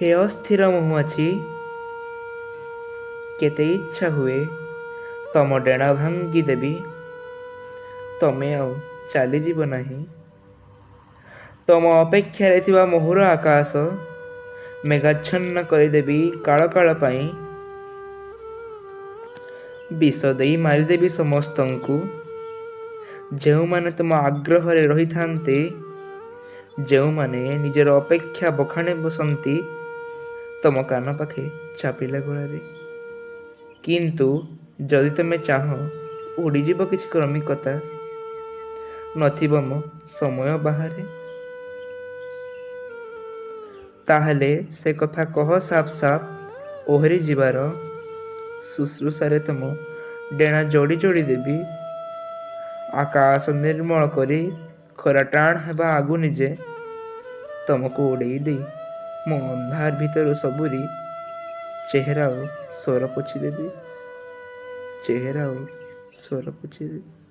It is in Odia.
हे अस्थिर ମହୁମାଛି, କେତେ ଇଚ୍ଛା ହୁଏ ତମ ଡେଣା ଭାଙ୍ଗି ଦେବି, ତମେ ଆଉ ଚାଲିଯିବ ନାହିଁ। ତମ ଅପେକ୍ଷାରେ ଥିବା ମହୁର ଆକାଶ ମେଘାଚ୍ଛନ୍ନ କରିଦେବି କାଳ କାଳ ପାଇଁ। ବିଷ ଦେଇ ମାରିଦେବି ସମସ୍ତଙ୍କୁ, ଯେଉଁମାନେ ତୁମ ଆଗ୍ରହରେ ରହିଥାନ୍ତି, ଯେଉଁମାନେ ନିଜର ଅପେକ୍ଷା ବଖାଣି ବସନ୍ତି ତମ କାନ ପାଖେ ଚାପିଲା ଗଳାରେ। କିନ୍ତୁ ଯଦି ତୁମେ ଚାହଁ ଉଡ଼ିଯିବ କିଛି କ୍ରମିକତା, ନଥିବ ମୋ ସମୟ ବାହାରେ, ତାହେଲେ ସେ କଥା କହ ସାଫ୍ ସାଫ୍ ଓହରି ଯିବାର। ଶୁଶ୍ରୂଷାରେ ତୁମ ଡେଣା ଯୋଡ଼ି ଯୋଡ଼ି ଦେବି, ଆକାଶ ନିର୍ମଳ କରି ଖରା ଟାଣ ହେବା ଆଗୁ ନିଜେ ତମକୁ ଉଡ଼େଇ ଦେଇ ମୋ ଅନ୍ଧାର ଭିତରୁ ସବୁରି ଚେହେରା ଓ ସ୍ୱର ପୋଛିଦେବି, ଚେହେରା ଓ ସ୍ୱର ପୋଛିଦେବି।